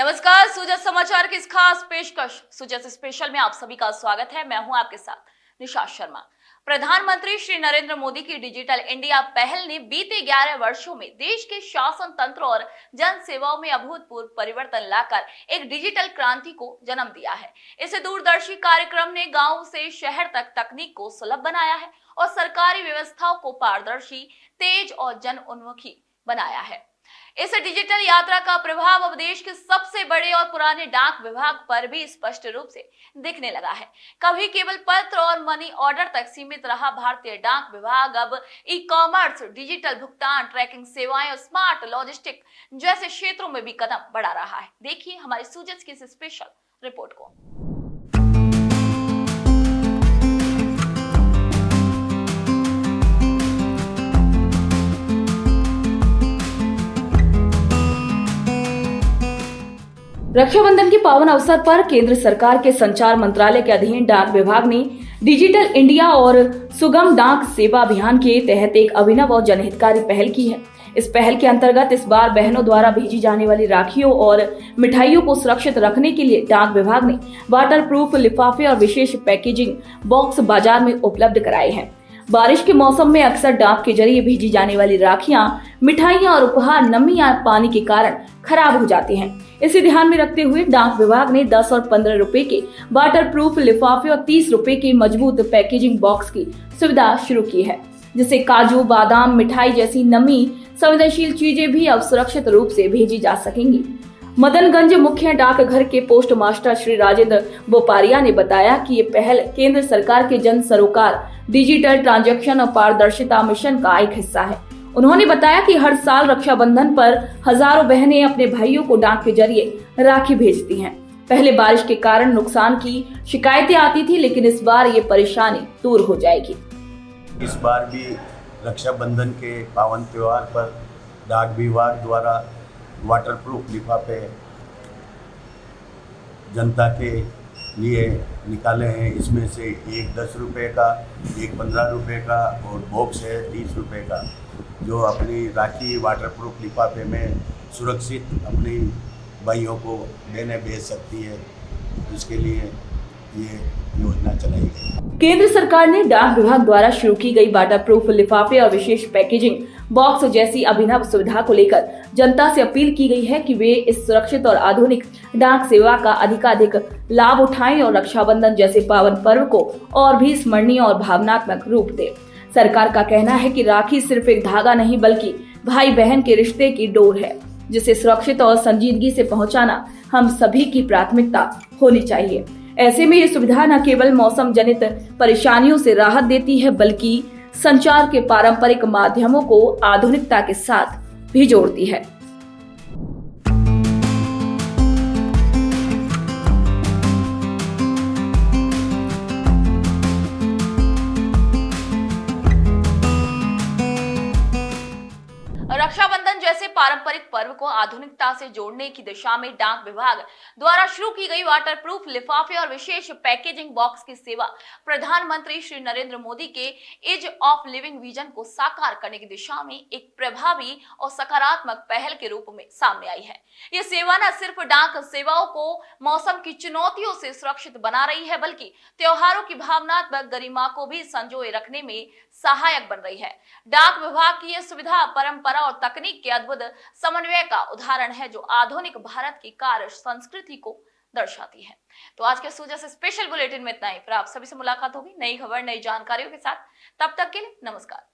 नमस्कार, सुजत समाचार की इस खास पेशकश सुजत स्पेशल में आप सभी का स्वागत है। मैं हूं आपके साथ निशा शर्मा। प्रधानमंत्री श्री नरेंद्र मोदी की डिजिटल इंडिया पहल ने बीते 11 वर्षों में देश के शासन तंत्र और जन सेवाओं में अभूतपूर्व परिवर्तन लाकर एक डिजिटल क्रांति को जन्म दिया है। इस दूरदर्शी कार्यक्रम ने गांव से शहर तक तकनीक को सुलभ बनाया है और सरकारी व्यवस्थाओं को पारदर्शी, तेज और जन उन्मुखी बनाया है। इस डिजिटल यात्रा का प्रभाव अब देश के सबसे बड़े और पुराने डाक विभाग पर भी स्पष्ट रूप से दिखने लगा है। कभी केवल पत्र और मनी ऑर्डर तक सीमित रहा भारतीय डाक विभाग अब ई कॉमर्स, डिजिटल भुगतान, ट्रैकिंग सेवाएं और स्मार्ट लॉजिस्टिक जैसे क्षेत्रों में भी कदम बढ़ा रहा है। देखिए हमारी सुजत की इस स्पेशल रिपोर्ट को। रक्षाबंधन के पावन अवसर पर केंद्र सरकार के संचार मंत्रालय के अधीन डाक विभाग ने डिजिटल इंडिया और सुगम डाक सेवा अभियान के तहत एक अभिनव और जनहितकारी पहल की है। इस पहल के अंतर्गत इस बार बहनों द्वारा भेजी जाने वाली राखियों और मिठाइयों को सुरक्षित रखने के लिए डाक विभाग ने वाटरप्रूफ लिफाफे और विशेष पैकेजिंग बॉक्स बाजार में उपलब्ध कराए हैं। बारिश के मौसम में अक्सर डाक के जरिए भेजी जाने वाली राखियां, मिठाइयां और उपहार नमी या पानी के कारण खराब हो जाते हैं। इसे ध्यान में रखते हुए डाक विभाग ने 10 और 15 रुपए के वाटरप्रूफ लिफाफे और 30 रुपए के मजबूत पैकेजिंग बॉक्स की सुविधा शुरू की है, जिससे काजू, बादाम, मिठाई जैसी नमी संवेदनशील चीजें भी अब सुरक्षित रूप से भेजी जा सकेंगी। मदनगंज मुख्य डाकघर के पोस्ट मास्टर श्री राजेंद्र बोपारिया ने बताया कि ये पहल केंद्र सरकार के जन सरोकार डिजिटल ट्रांजैक्शन और पारदर्शिता मिशन का एक हिस्सा है। उन्होंने बताया कि हर साल रक्षाबंधन पर हजारों बहनें अपने भाइयों को डाक के जरिए राखी भेजती हैं। पहले बारिश के कारण नुकसान की शिकायतें आती थी, लेकिन इस बार ये परेशानी दूर हो जाएगी। इस बार भी रक्षाबंधन के पावन त्योहार पर डाक विभाग द्वारा वाटरप्रूफ लिफाफे जनता के लिए निकाले हैं। इसमें से एक 10 रुपये का, एक 15 रुपये का और बॉक्स है 30 रुपये का, जो अपनी राखी वाटरप्रूफ लिफाफे में सुरक्षित अपनी भाइयों को बहनें भेज सकती है। इसके लिए ये योजना चलाई गई। केंद्र सरकार ने डाक विभाग द्वारा शुरू की गई वाटरप्रूफ लिफाफे और विशेष पैकेजिंग बॉक्स जैसी अभिनव सुविधा को लेकर जनता से अपील की गई है कि वे इस सुरक्षित और आधुनिक डाक सेवा का अधिकाधिक लाभ उठाएं और रक्षाबंधन जैसे पावन पर्व को और भी स्मरणीय और भावनात्मक रूप दें। सरकार का कहना है कि राखी सिर्फ एक धागा नहीं बल्कि भाई बहन के रिश्ते की डोर है, जिसे सुरक्षित और संजीदगी से पहुंचाना हम सभी की प्राथमिकता होनी चाहिए। ऐसे में ये सुविधा न केवल मौसम जनित परेशानियों से राहत देती है, बल्कि संचार के पारंपरिक माध्यमों को आधुनिकता के साथ भी जोड़ती है। रक्षाबंधन जैसे पारंपरिक पर्व को आधुनिकता से जोड़ने की दिशा में डाक विभाग द्वारा शुरू की गई वाटरप्रूफ लिफाफे और विशेष पैकेजिंग बॉक्स की सेवा प्रधानमंत्री श्री नरेंद्र मोदी के एज ऑफ लिविंग विजन को साकार करने की दिशा में एक प्रभावी और सकारात्मक पहल के रूप में सामने आई है। ये सेवा न सिर्फ डाक सेवाओं को मौसम की चुनौतियों से सुरक्षित बना रही है, बल्कि त्योहारों की भावनात्मक गरिमा को भी संजोए रखने में सहायक बन रही है। डाक विभाग की यह सुविधा परंपरा और तकनीक के अद्भुत समन्वय का उदाहरण है, जो आधुनिक भारत की कार्य संस्कृति को दर्शाती है। तो आज के सुजत स्पेशल बुलेटिन में इतना ही। फिर आप सभी से मुलाकात होगी नई खबर, नई जानकारियों के साथ। तब तक के लिए नमस्कार।